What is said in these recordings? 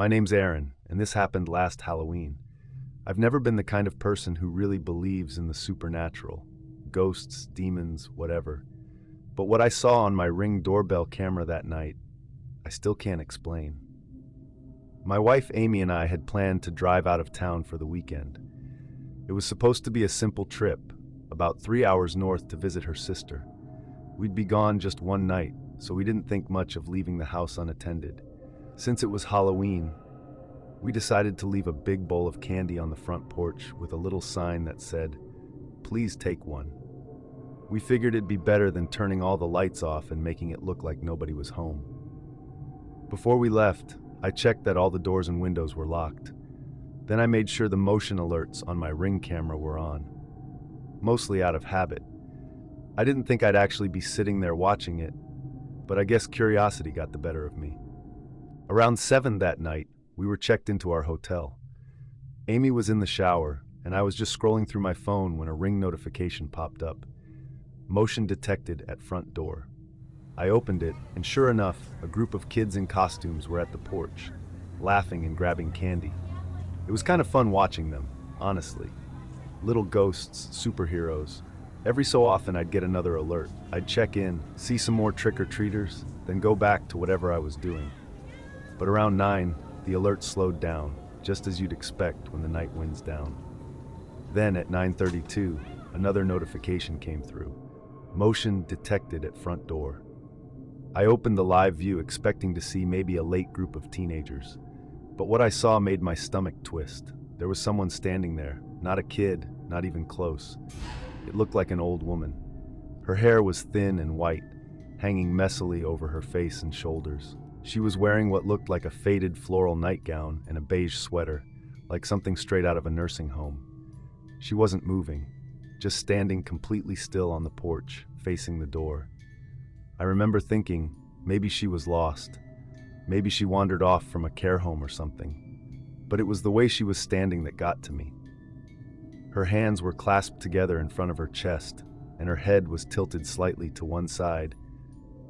My name's Aaron, and this happened last Halloween. I've never been the kind of person who really believes in the supernatural. Ghosts, demons, whatever. But what I saw on my Ring doorbell camera that night, I still can't explain. My wife Amy and I had planned to drive out of town for the weekend. It was supposed to be a simple trip, about 3 hours north to visit her sister. We'd be gone just one night, so we didn't think much of leaving the house unattended. Since it was Halloween, we decided to leave a big bowl of candy on the front porch with a little sign that said, "Please take one." We figured it'd be better than turning all the lights off and making it look like nobody was home. Before we left, I checked that all the doors and windows were locked. Then I made sure the motion alerts on my Ring camera were on, mostly out of habit. I didn't think I'd actually be sitting there watching it, but I guess curiosity got the better of me. Around 7 that night, we were checked into our hotel. Amy was in the shower, and I was just scrolling through my phone when a Ring notification popped up. Motion detected at front door. I opened it, and sure enough, a group of kids in costumes were at the porch, laughing and grabbing candy. It was kind of fun watching them, honestly. Little ghosts, superheroes. Every so often I'd get another alert. I'd check in, see some more trick-or-treaters, then go back to whatever I was doing. But around 9, the alert slowed down, just as you'd expect when the night winds down. Then at 9:32, another notification came through. Motion detected at front door. I opened the live view expecting to see maybe a late group of teenagers. But what I saw made my stomach twist. There was someone standing there, not a kid, not even close. It looked like an old woman. Her hair was thin and white, hanging messily over her face and shoulders. She was wearing what looked like a faded floral nightgown and a beige sweater, like something straight out of a nursing home. She wasn't moving, just standing completely still on the porch, facing the door. I remember thinking, maybe she was lost. Maybe she wandered off from a care home or something. But it was the way she was standing that got to me. Her hands were clasped together in front of her chest, and her head was tilted slightly to one side,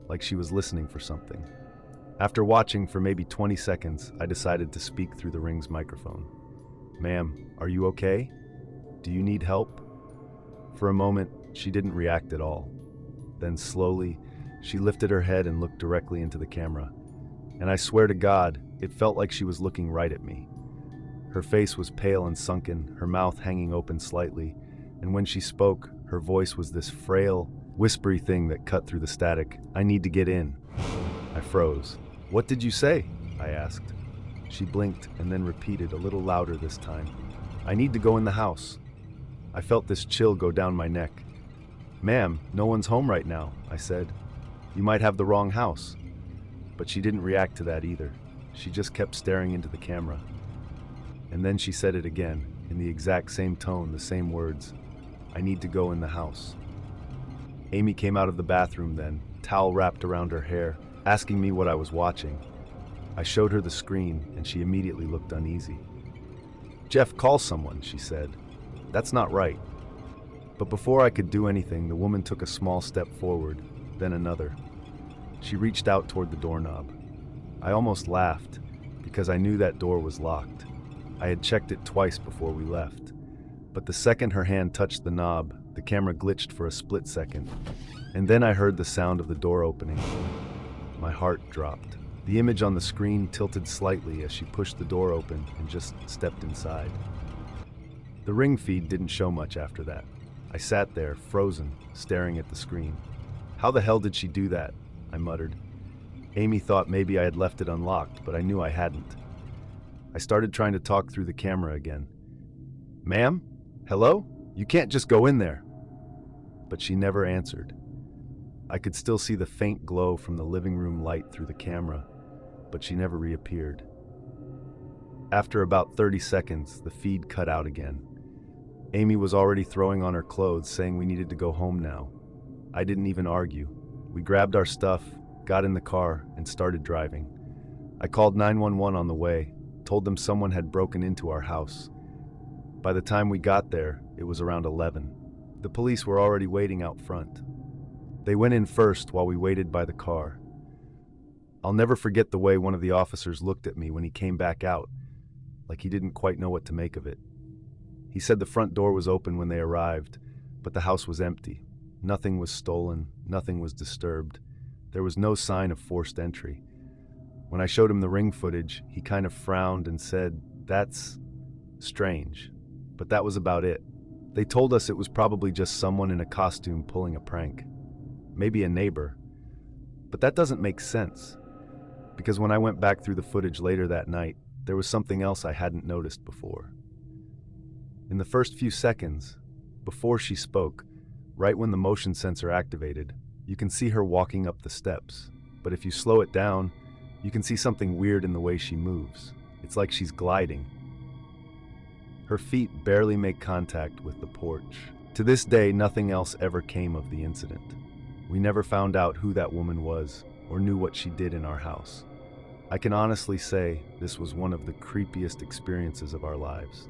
like she was listening for something. After watching for maybe 20 seconds, I decided to speak through the Ring's microphone. "Ma'am, are you okay? Do you need help?" For a moment, she didn't react at all. Then slowly, she lifted her head and looked directly into the camera. And I swear to God, it felt like she was looking right at me. Her face was pale and sunken, her mouth hanging open slightly, and when she spoke, her voice was this frail, whispery thing that cut through the static. "I need to get in." I froze. "What did you say?" I asked. She blinked and then repeated a little louder this time. "I need to go in the house." I felt this chill go down my neck. "Ma'am, no one's home right now," I said. "You might have the wrong house." But she didn't react to that either. She just kept staring into the camera. And then she said it again, in the exact same tone, the same words. "I need to go in the house." Amy came out of the bathroom then, towel wrapped around her hair, asking me what I was watching. I showed her the screen, and she immediately looked uneasy. "Jeff, call someone," she said. "That's not right." But before I could do anything, the woman took a small step forward, then another. She reached out toward the doorknob. I almost laughed, because I knew that door was locked. I had checked it twice before we left. But the second her hand touched the knob, the camera glitched for a split second, and then I heard the sound of the door opening. My heart dropped. The image on the screen tilted slightly as she pushed the door open and just stepped inside. The Ring feed didn't show much after that. I sat there, frozen, staring at the screen. "How the hell did she do that?" I muttered. Amy thought maybe I had left it unlocked, but I knew I hadn't. I started trying to talk through the camera again. "Ma'am? Hello? You can't just go in there." But she never answered. I could still see the faint glow from the living room light through the camera, but she never reappeared. After about 30 seconds, the feed cut out again. Amy was already throwing on her clothes, saying we needed to go home now. I didn't even argue. We grabbed our stuff, got in the car, and started driving. I called 911 on the way, told them someone had broken into our house. By the time we got there, it was around 11. The police were already waiting out front. They went in first while we waited by the car. I'll never forget the way one of the officers looked at me when he came back out, like he didn't quite know what to make of it. He said the front door was open when they arrived, but the house was empty. Nothing was stolen, nothing was disturbed. There was no sign of forced entry. When I showed him the ring footage, he kind of frowned and said, "That's strange." But that was about it. They told us it was probably just someone in a costume pulling a prank. Maybe a neighbor. But that doesn't make sense. Because when I went back through the footage later that night, there was something else I hadn't noticed before. In the first few seconds, before she spoke, right when the motion sensor activated, you can see her walking up the steps. But if you slow it down, you can see something weird in the way she moves. It's like she's gliding. Her feet barely make contact with the porch. To this day, nothing else ever came of the incident. We never found out who that woman was or knew what she did in our house. I can honestly say this was one of the creepiest experiences of our lives.